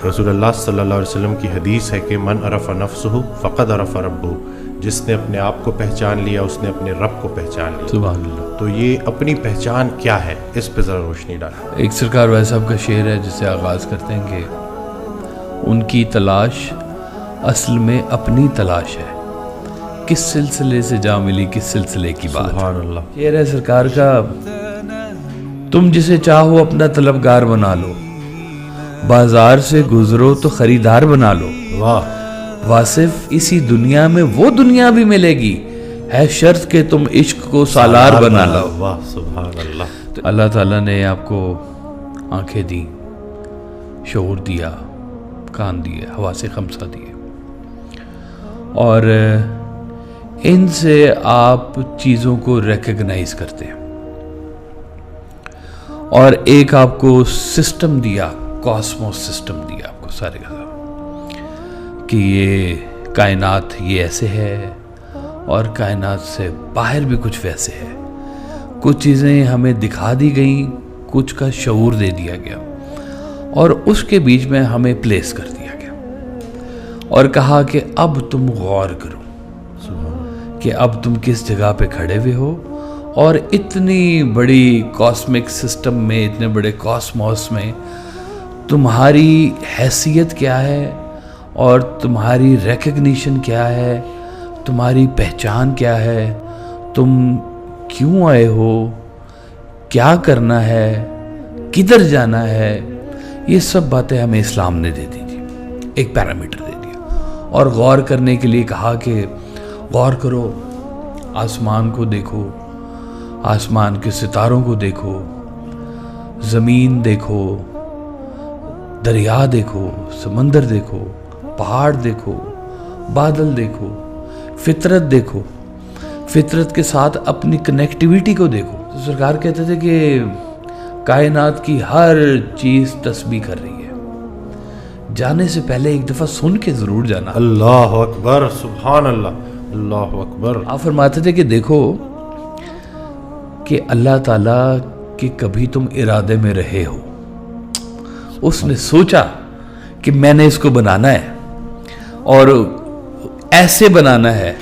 رسول اللہ صلی اللہ علیہ وسلم کی حدیث ہے کہ من عرف نفسہ فقد عرف ربہ، جس نے اپنے آپ کو پہچان لیا اس نے اپنے رب کو پہچان لیا۔ سبحان اللہ۔ تو یہ اپنی پہچان کیا ہے، اس پہ ذرا روشنی ڈالیں۔ ایک سرکار وائس صاحب کا شعر ہے جس سے آغاز کرتے ہیں کہ ان کی تلاش اصل میں اپنی تلاش ہے، کس سلسلے سے جا ملی کس سلسلے کی بات۔ سبحان اللہ۔ شعر ہے سرکار کا، تم جسے چاہو اپنا طلبگار بنا لو، بازار سے گزرو تو خریدار بنا لو، واہ واصف اسی دنیا میں وہ دنیا بھی ملے گی، ہے شرط کہ تم عشق کو سالار بنا لو۔ واہ سبحان اللہ۔ تو اللہ تعالیٰ نے آپ کو آنکھیں دیں، شعور دیا، کان دیے، حواس خمسہ دیے، اور ان سے آپ چیزوں کو ریکگنائز کرتے ہیں، اور ایک آپ کو سسٹم دیا، کاسموس سسٹم دیا آپ کو سارے کا کہ یہ کائنات یہ ایسے ہے اور کائنات سے باہر بھی کچھ ویسے ہے۔ کچھ چیزیں ہمیں دکھا دی گئیں، کچھ کا شعور دے دیا گیا، اور اس کے بیچ میں ہمیں پلیس کر دیا گیا اور کہا کہ اب تم غور کرو کہ اب تم کس جگہ پہ کھڑے ہوئے ہو، اور اتنی بڑی کاسمک سسٹم میں، اتنے بڑے کاسموس میں تمہاری حیثیت کیا ہے اور تمہاری ریکگنیشن کیا ہے، تمہاری پہچان کیا ہے، تم کیوں آئے ہو، کیا کرنا ہے، کدھر جانا ہے، یہ سب باتیں ہمیں اسلام نے دے دی تھی، ایک پیرامیٹر دے دیا، اور غور کرنے کے لیے کہا کہ غور کرو، آسمان کو دیکھو، آسمان کے ستاروں کو دیکھو، زمین دیکھو، دریا دیکھو، سمندر دیکھو، پہاڑ دیکھو، بادل دیکھو، فطرت دیکھو، فطرت کے ساتھ اپنی کنیکٹیویٹی کو دیکھو۔ تو سرکار کہتے تھے کہ کائنات کی ہر چیز تسبیح کر رہی ہے، جانے سے پہلے ایک دفعہ سن کے ضرور جانا۔ اللہ اکبر، سبحان اللہ، اللہ اکبر۔ آپ فرماتے تھے کہ دیکھو کہ اللہ تعالیٰ کہ کبھی تم ارادے میں رہے ہو، اس نے سوچا کہ میں نے اس کو بنانا ہے اور ایسے بنانا ہے،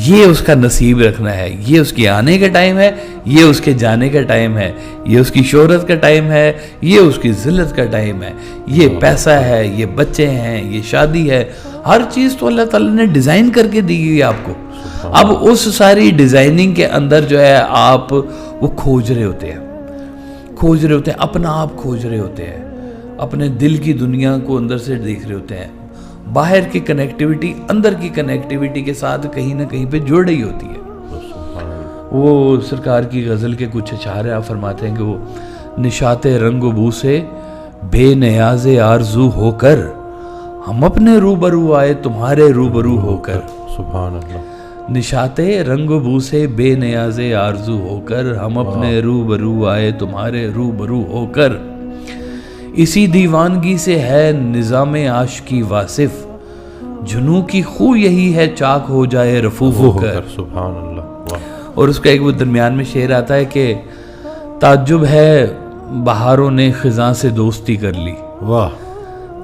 یہ اس کا نصیب رکھنا ہے، یہ اس کے آنے کا ٹائم ہے، یہ اس کے جانے کا ٹائم ہے، یہ اس کی شہرت کا ٹائم ہے، یہ اس کی ذلت کا ٹائم ہے، یہ پیسہ ہے، یہ بچے ہیں، یہ شادی ہے، ہر چیز تو اللہ تعالیٰ نے ڈیزائن کر کے دی ہوئی آپ کو۔ اب اس ساری ڈیزائننگ کے اندر جو ہے آپ وہ کھوج رہے ہوتے ہیں، اپنا آپ کھوج رہے ہوتے ہیں، اپنے دل کی دنیا کو اندر سے دیکھ رہے ہوتے ہیں، باہر کی کنیکٹیویٹی اندر کی کنیکٹیویٹی کے ساتھ کہیں نہ کہیں پہ جڑ رہی ہوتی ہے۔ وہ سرکار کی غزل کے کچھ اشعار ہیں، آپ فرماتے ہیں کہ وہ نشاط رنگ و بو سے بے نیاز آرزو ہو کر، ہم اپنے روبرو آئے تمہارے روبرو ہو کر۔ سبحان اللہ۔ نشاط رنگ و بو سے بے نیاز آرزو ہو کر، ہم اپنے روبرو آئے تمہارے روبرو ہو کر، اسی دیوانگی سے ہے نظام عاشقی واصف، جنوں کی خو یہی ہے چاک ہو جائے رفو ہو کر۔ سبحان اللہ۔ اور اس کا ایک وہ درمیان میں شعر آتا ہے کہ تعجب ہے بہاروں نے خزاں سے دوستی کر لی، واہ،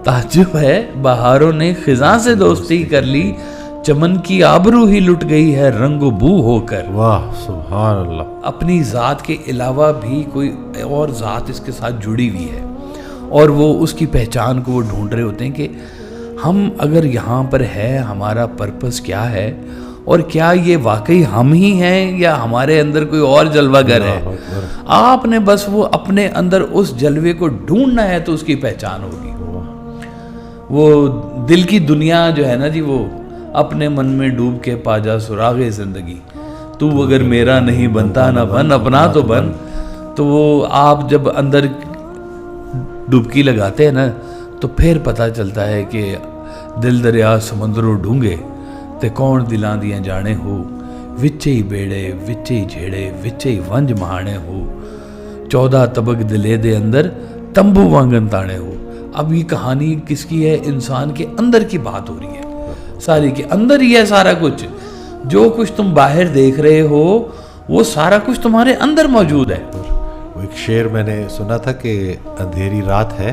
تعجب ہے بہاروں نے خزاں سے دوستی کر لی، چمن کی آبرو ہی لٹ گئی ہے رنگ و بو ہو کر۔ واہ سبحان اللہ۔ اپنی ذات کے علاوہ بھی کوئی اور ذات اس کے ساتھ جڑی ہوئی ہے، اور وہ اس کی پہچان کو وہ ڈھونڈ رہے ہوتے ہیں کہ ہم اگر یہاں پر ہے، ہمارا پرپس کیا ہے، اور کیا یہ واقعی ہم ہی ہیں یا ہمارے اندر کوئی اور جلوہ گر ہے۔ آپ نے بس وہ اپنے اندر اس جلوے کو ڈھونڈنا ہے تو اس کی پہچان ہوگی۔ وہ دل کی دنیا جو ہے نا جی، وہ اپنے من میں ڈوب کے پا جا سراغ زندگی، تو اگر میرا نہیں بنتا نہ بن اپنا تو بن۔ تو وہ آپ جب اندر ڈبکی لگاتے ہیں نا تو پھر پتہ چلتا ہے کہ دل دریا سمندروں ڈھونگے تے کون دلاں دیاں جانے ہو، وچے ہی بیڑے وچے ہی جھیڑے وچے ہی ونج مہانے ہو، 14 طبق دلے دے اندر تمبو وانگن تانے ہو۔ اب یہ کہانی کس کی ہے؟ انسان کے اندر کی بات ہو رہی ہے، ساری کے اندر ہی ہے سارا کچھ۔ جو کچھ تم باہر دیکھ رہے ہو وہ سارا کچھ تمہارے اندر موجود ہے۔ وہ ایک شعر میں نے سنا تھا کہ اندھیری رات ہے،